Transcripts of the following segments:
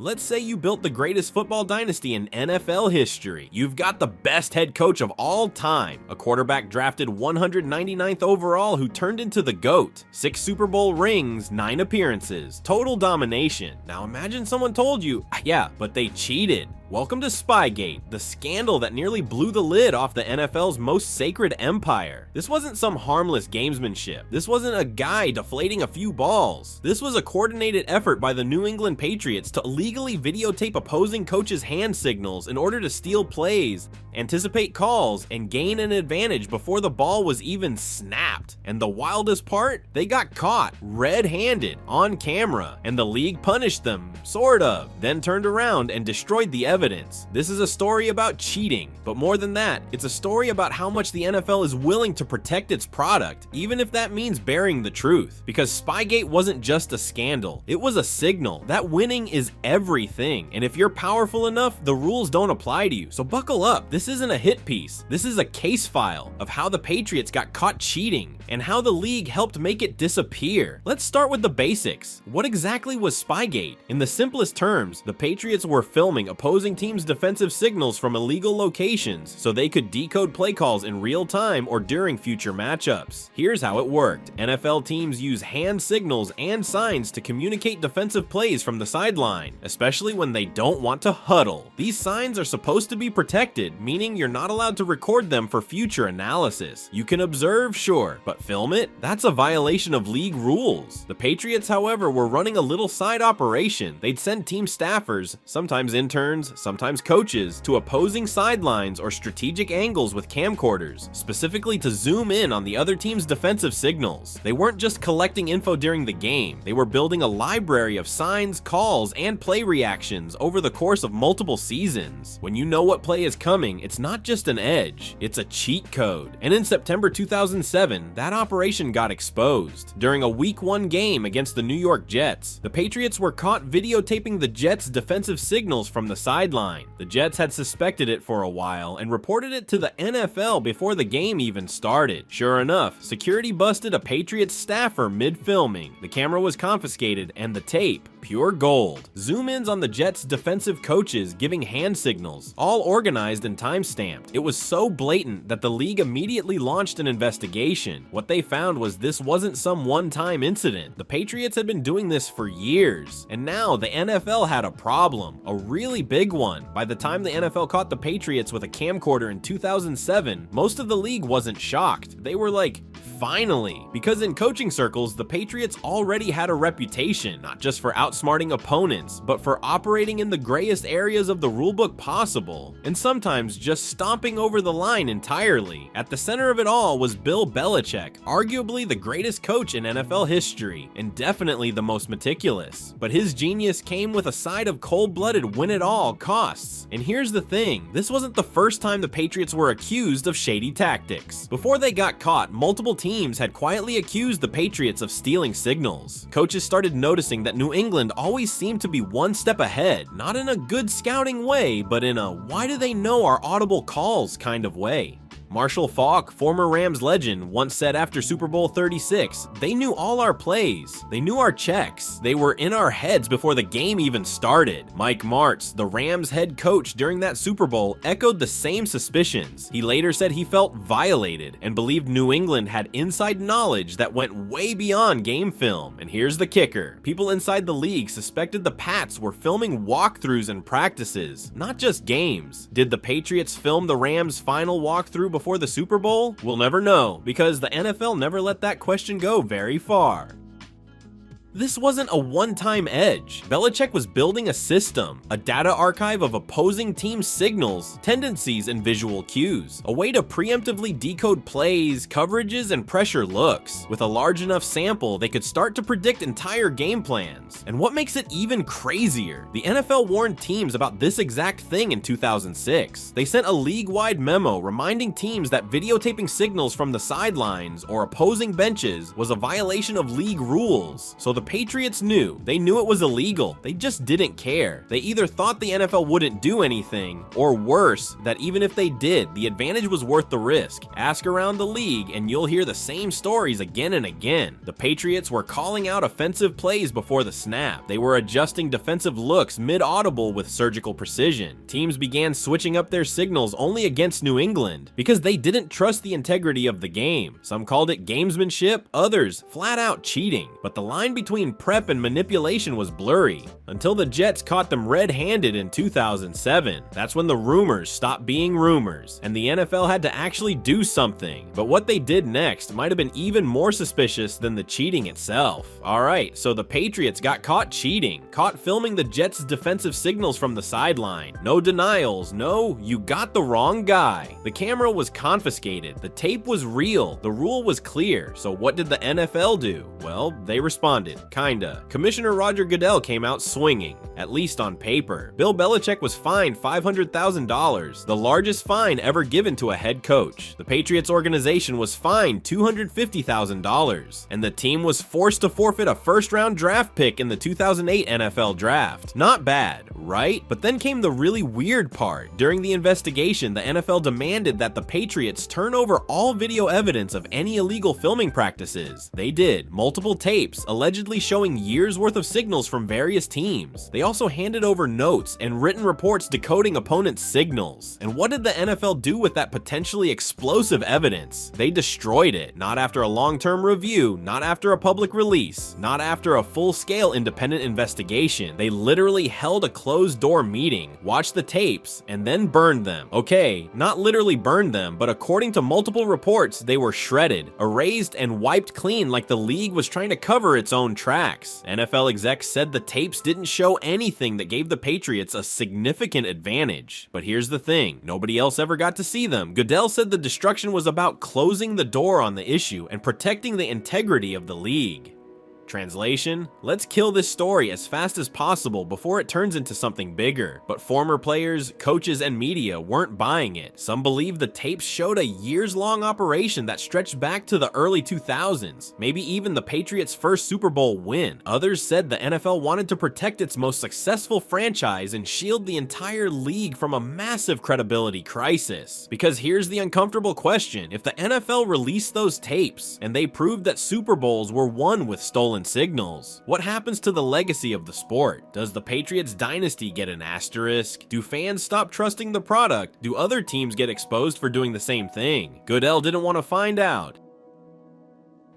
Let's say you built the greatest football dynasty in NFL history. You've got the best head coach of all time, a quarterback drafted 199th overall who turned into the GOAT, 6 Super Bowl rings, 9 appearances, total domination. Now imagine someone told you, yeah, but they cheated. Welcome to Spygate, the scandal that nearly blew the lid off the NFL's most sacred empire. This wasn't some harmless gamesmanship. This wasn't a guy deflating a few balls. This was a coordinated effort by the New England Patriots to illegally videotape opposing coaches' hand signals in order to steal plays, anticipate calls, and gain an advantage before the ball was even snapped. And the wildest part? They got caught red-handed on camera, and the league punished them, sort of, then turned around and destroyed the evidence. This is a story about cheating, but more than that, it's a story about how much the NFL is willing to protect its product, even if that means burying the truth. Because Spygate wasn't just a scandal, it was a signal that winning is everything, and if you're powerful enough, the rules don't apply to you, so buckle up. This isn't a hit piece, this is a case file of how the Patriots got caught cheating, and how the league helped make it disappear. Let's start with the basics. What exactly was Spygate? In the simplest terms, the Patriots were filming opposing teams' defensive signals from illegal locations so they could decode play calls in real time or during future matchups. Here's how it worked. NFL teams use hand signals and signs to communicate defensive plays from the sideline, especially when they don't want to huddle. These signs are supposed to be protected, meaning you're not allowed to record them for future analysis. You can observe, sure, but film it? That's a violation of league rules. The Patriots, however, were running a little side operation. They'd send team staffers, sometimes interns, sometimes coaches, to opposing sidelines or strategic angles with camcorders, specifically to zoom in on the other team's defensive signals. They weren't just collecting info during the game, they were building a library of signs, calls, and play reactions over the course of multiple seasons. When you know what play is coming, it's not just an edge, it's a cheat code. And in September 2007, that operation got exposed. During a Week 1 game against the New York Jets, the Patriots were caught videotaping the Jets' defensive signals from the sideline. The Jets had suspected it for a while and reported it to the NFL before the game even started. Sure enough, security busted a Patriots staffer mid-filming. The camera was confiscated and the tape, pure gold. Zoom-ins on the Jets' defensive coaches giving hand signals, all organized and time-stamped. It was so blatant that the league immediately launched an investigation. What they found was this wasn't some one-time incident. The Patriots had been doing this for years, and now the NFL had a problem, a really big one. By the time the NFL caught the Patriots with a camcorder in 2007, most of the league wasn't shocked. They were like, finally, because in coaching circles, the Patriots already had a reputation, not just for outsmarting opponents, but for operating in the grayest areas of the rulebook possible, and sometimes just stomping over the line entirely. At the center of it all was Bill Belichick, arguably the greatest coach in NFL history, and definitely the most meticulous. But his genius came with a side of cold-blooded win-at-all costs. And here's the thing, this wasn't the first time the Patriots were accused of shady tactics. Before they got caught, multiple teams had quietly accused the Patriots of stealing signals. Coaches started noticing that New England always seemed to be one step ahead, not in a good scouting way, but in a why do they know our audible calls kind of way. Marshall Faulk, former Rams legend, once said after Super Bowl 36, "They knew all our plays. They knew our checks. They were in our heads before the game even started." Mike Martz, the Rams head coach during that Super Bowl, echoed the same suspicions. He later said he felt violated and believed New England had inside knowledge that went way beyond game film. And here's the kicker. People inside the league suspected the Pats were filming walkthroughs and practices, not just games. Did the Patriots film the Rams' final walkthrough before the Super Bowl? We'll never know, because the NFL never let that question go very far. This wasn't a one-time edge. Belichick was building a system, a data archive of opposing team signals, tendencies, and visual cues, a way to preemptively decode plays, coverages, and pressure looks. With a large enough sample, they could start to predict entire game plans. And what makes it even crazier, the NFL warned teams about this exact thing in 2006. They sent a league-wide memo reminding teams that videotaping signals from the sidelines or opposing benches was a violation of league rules. So the the Patriots knew. They knew it was illegal. They just didn't care. They either thought the NFL wouldn't do anything, or worse, that even if they did, the advantage was worth the risk. Ask around the league and you'll hear the same stories again and again. The Patriots were calling out offensive plays before the snap. They were adjusting defensive looks mid-audible with surgical precision. Teams began switching up their signals only against New England because they didn't trust the integrity of the game. Some called it gamesmanship, others flat out cheating. But the line between prep and manipulation was blurry until the Jets caught them red-handed in 2007. That's when the rumors stopped being rumors and the NFL had to actually do something. But what they did next might have been even more suspicious than the cheating itself. Alright, so the Patriots got caught cheating, caught filming the Jets' defensive signals from the sideline. No denials, no, you got the wrong guy. The camera was confiscated, the tape was real, the rule was clear, so what did the NFL do? Well, they responded, kinda. Commissioner Roger Goodell came out swinging, at least on paper. Bill Belichick was fined $500,000, the largest fine ever given to a head coach. The Patriots organization was fined $250,000, and the team was forced to forfeit a first-round draft pick in the 2008 NFL Draft. Not bad, right? But then came the really weird part. During the investigation, the NFL demanded that the Patriots turn over all video evidence of any illegal filming practices. They did. Multiple tapes, allegedly showing years worth of signals from various teams. They also handed over notes and written reports decoding opponents' signals. And what did the NFL do with that potentially explosive evidence? They destroyed it. Not after a long-term review, not after a public release, not after a full-scale independent investigation. They literally held a closed-door meeting, watched the tapes, and then burned them. Okay, not literally burned them, but according to multiple reports, they were shredded, erased, and wiped clean like the league was trying to cover its own tracks. NFL execs said the tapes didn't show anything that gave the Patriots a significant advantage. But here's the thing, nobody else ever got to see them. Goodell said the destruction was about closing the door on the issue and protecting the integrity of the league. Translation: let's kill this story as fast as possible before it turns into something bigger. But former players, coaches, and media weren't buying it. Some believe the tapes showed a years-long operation that stretched back to the early 2000s, maybe even the Patriots' first Super Bowl win. Others said the NFL wanted to protect its most successful franchise and shield the entire league from a massive credibility crisis. Because here's the uncomfortable question: if the NFL released those tapes and they proved that Super Bowls were won with stolen signals, what happens to the legacy of the sport? Does the Patriots dynasty get an asterisk? Do fans stop trusting the product? Do other teams get exposed for doing the same thing? Goodell didn't want to find out.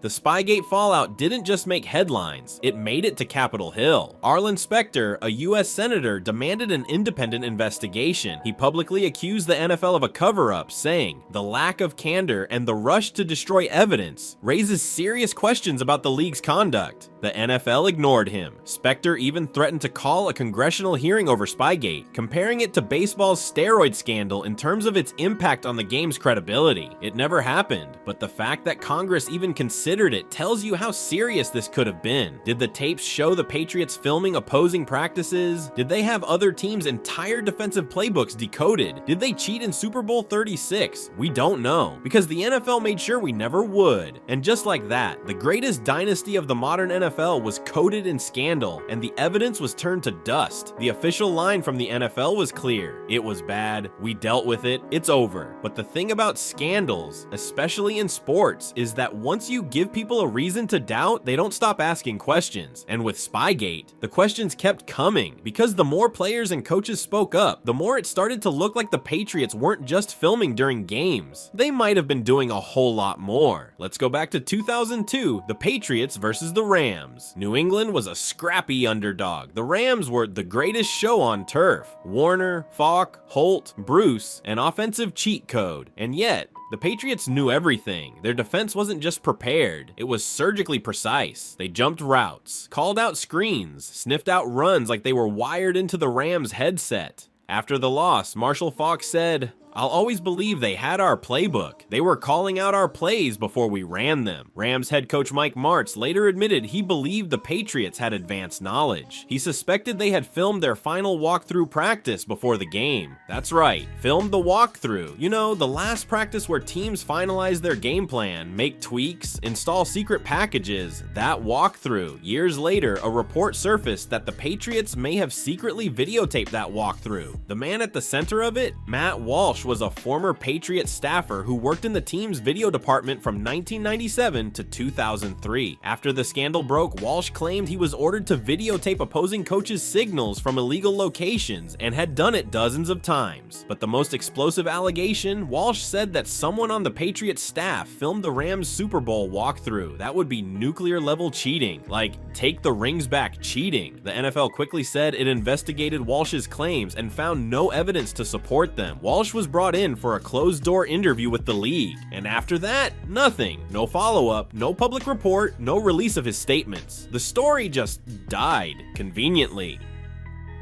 The Spygate fallout didn't just make headlines, it made it to Capitol Hill. Arlen Specter, a US senator, demanded an independent investigation. He publicly accused the NFL of a cover-up, saying, "The lack of candor and the rush to destroy evidence raises serious questions about the league's conduct." The NFL ignored him. Specter even threatened to call a congressional hearing over Spygate, comparing it to baseball's steroid scandal in terms of its impact on the game's credibility. It never happened, but the fact that Congress even considered it tells you how serious this could have been. Did the tapes show the Patriots filming opposing practices? Did they have other teams' entire defensive playbooks decoded? Did they cheat in Super Bowl 36? We don't know, because the NFL made sure we never would. And just like that, the greatest dynasty of the modern NFL was coated in scandal, and the evidence was turned to dust. The official line from the NFL was clear: it was bad, we dealt with it, it's over. But the thing about scandals, especially in sports, is that once you give people a reason to doubt, they don't stop asking questions. And with Spygate, the questions kept coming, because the more players and coaches spoke up, the more it started to look like the Patriots weren't just filming during games. They might have been doing a whole lot more. Let's go back to 2002, the Patriots versus the Rams. New England was a scrappy underdog. The Rams were the greatest show on turf. Warner, Falk, Holt, Bruce, an offensive cheat code. And yet, the Patriots knew everything. Their defense wasn't just prepared, it was surgically precise. They jumped routes, called out screens, sniffed out runs like they were wired into the Rams' headset. After the loss, Marshall Faulk said, I'll always believe they had our playbook. They were calling out our plays before we ran them. Rams head coach Mike Martz later admitted he believed the Patriots had advanced knowledge. He suspected they had filmed their final walkthrough practice before the game. That's right, filmed the walkthrough. You know, the last practice where teams finalize their game plan, make tweaks, install secret packages. That walkthrough. Years later, a report surfaced that the Patriots may have secretly videotaped that walkthrough. The man at the center of it, Matt Walsh, was a former Patriots staffer who worked in the team's video department from 1997 to 2003. After the scandal broke, Walsh claimed he was ordered to videotape opposing coaches' signals from illegal locations and had done it dozens of times. But the most explosive allegation, Walsh said that someone on the Patriots staff filmed the Rams Super Bowl walkthrough. That would be nuclear level cheating, like take the rings back cheating. The NFL quickly said it investigated Walsh's claims and found no evidence to support them. Walsh was brought in for a closed-door interview with the league, and after that, nothing. No follow-up, no public report, no release of his statements. The story just died, conveniently.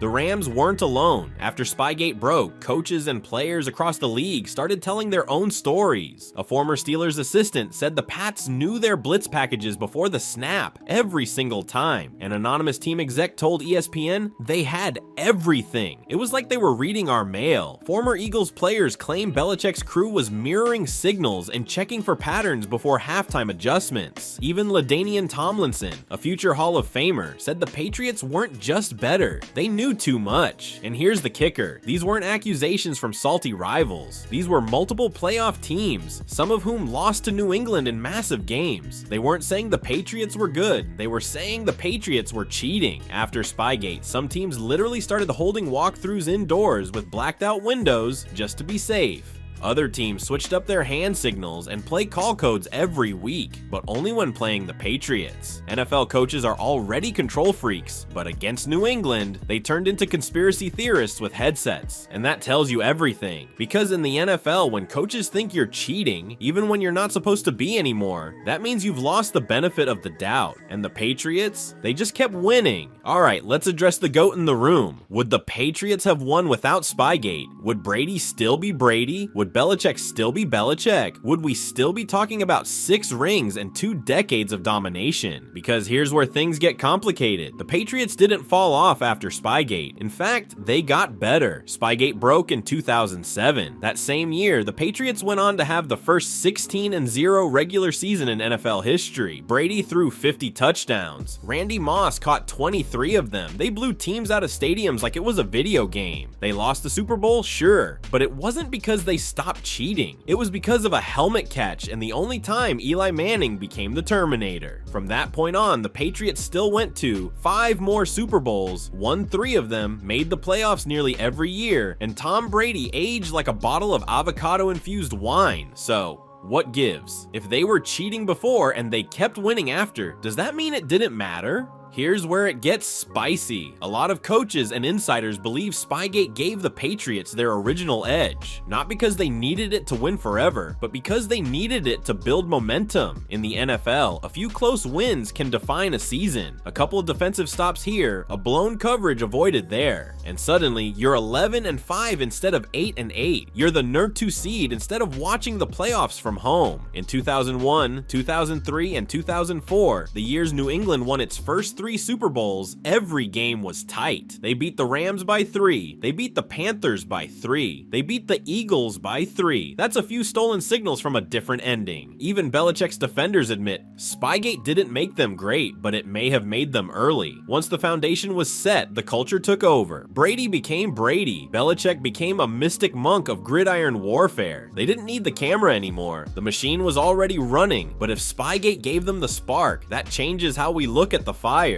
The Rams weren't alone. After Spygate broke, coaches and players across the league started telling their own stories. A former Steelers assistant said the Pats knew their blitz packages before the snap every single time. An anonymous team exec told ESPN they had everything. It was like they were reading our mail. Former Eagles players claim Belichick's crew was mirroring signals and checking for patterns before halftime adjustments. Even LaDainian Tomlinson, a future Hall of Famer, said the Patriots weren't just better, they knew too much. And here's the kicker. These weren't accusations from salty rivals. These were multiple playoff teams, some of whom lost to New England in massive games. They weren't saying the Patriots were good. They were saying the Patriots were cheating. After Spygate, some teams literally started holding walkthroughs indoors with blacked out windows just to be safe. Other teams switched up their hand signals and play call codes every week, but only when playing the Patriots. NFL coaches are already control freaks, but against New England, they turned into conspiracy theorists with headsets. And that tells you everything. Because in the NFL, when coaches think you're cheating, even when you're not supposed to be anymore, that means you've lost the benefit of the doubt. And the Patriots? They just kept winning. Alright, let's address the GOAT in the room. Would the Patriots have won without Spygate? Would Brady still be Brady? Would Belichick still be Belichick? Would we still be talking about 6 rings and 2 decades of domination? Because here's where things get complicated. The Patriots didn't fall off after Spygate. In fact, they got better. Spygate broke in 2007. That same year, the Patriots went on to have the first 16-0 regular season in NFL history. Brady threw 50 touchdowns. Randy Moss caught 23 of them. They blew teams out of stadiums like it was a video game. They lost the Super Bowl? Sure. But it wasn't because they stopped cheating. It was because of a helmet catch and the only time Eli Manning became the Terminator. From that point on, the Patriots still went to 5 more Super Bowls, won 3 of them, made the playoffs nearly every year, and Tom Brady aged like a bottle of avocado-infused wine. So, what gives? If they were cheating before and they kept winning after, does that mean it didn't matter? Here's where it gets spicy. A lot of coaches and insiders believe Spygate gave the Patriots their original edge, not because they needed it to win forever, but because they needed it to build momentum. In the NFL, a few close wins can define a season. A couple of defensive stops here, a blown coverage avoided there, and suddenly you're 11-5 instead of 8-8. You're the number 2 seed instead of watching the playoffs from home. In 2001, 2003, and 2004, the years New England won its first 3 Super Bowls, every game was tight. They beat the Rams by 3. They beat the Panthers by 3. They beat the Eagles by 3. That's a few stolen signals from a different ending. Even Belichick's defenders admit, Spygate didn't make them great, but it may have made them early. Once the foundation was set, the culture took over. Brady became Brady. Belichick became a mystic monk of gridiron warfare. They didn't need the camera anymore. The machine was already running, but if Spygate gave them the spark, that changes how we look at the fire.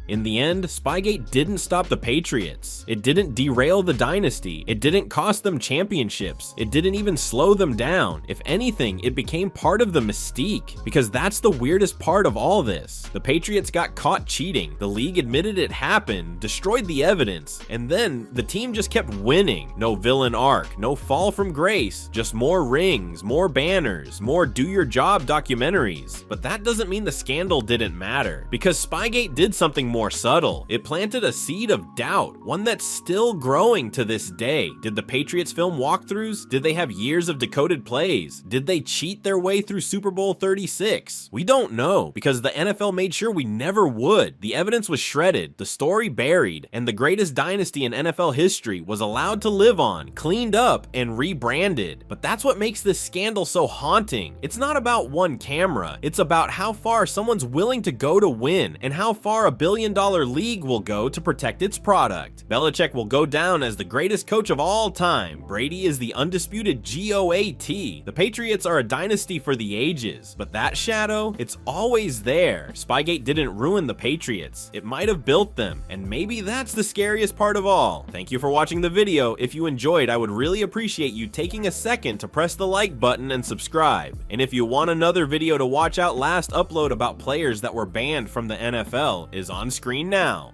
In the end, Spygate didn't stop the Patriots. It didn't derail the dynasty. It didn't cost them championships. It didn't even slow them down. If anything, it became part of the mystique, because that's the weirdest part of all this. The Patriots got caught cheating. The league admitted it happened, destroyed the evidence, and then the team just kept winning. No villain arc, no fall from grace, just more rings, more banners, more do your job documentaries. But that doesn't mean the scandal didn't matter, because Spygate did something more more subtle. It planted a seed of doubt, one that's still growing to this day. Did the Patriots film walkthroughs? Did they have years of decoded plays? Did they cheat their way through Super Bowl 36? We don't know, because the NFL made sure we never would. The evidence was shredded, the story buried, and the greatest dynasty in NFL history was allowed to live on, cleaned up, and rebranded. But that's what makes this scandal so haunting. It's not about one camera, it's about how far someone's willing to go to win, and how far a billion-dollar league will go to protect its product. Belichick will go down as the greatest coach of all time. Brady is the undisputed GOAT. The Patriots are a dynasty for the ages, but that shadow, it's always there. Spygate didn't ruin the Patriots. It might have built them, and maybe that's the scariest part of all. Thank you for watching the video. If you enjoyed, I would really appreciate you taking a second to press the like button and subscribe. And if you want another video to watch out, last upload about players that were banned from the NFL is on screen now.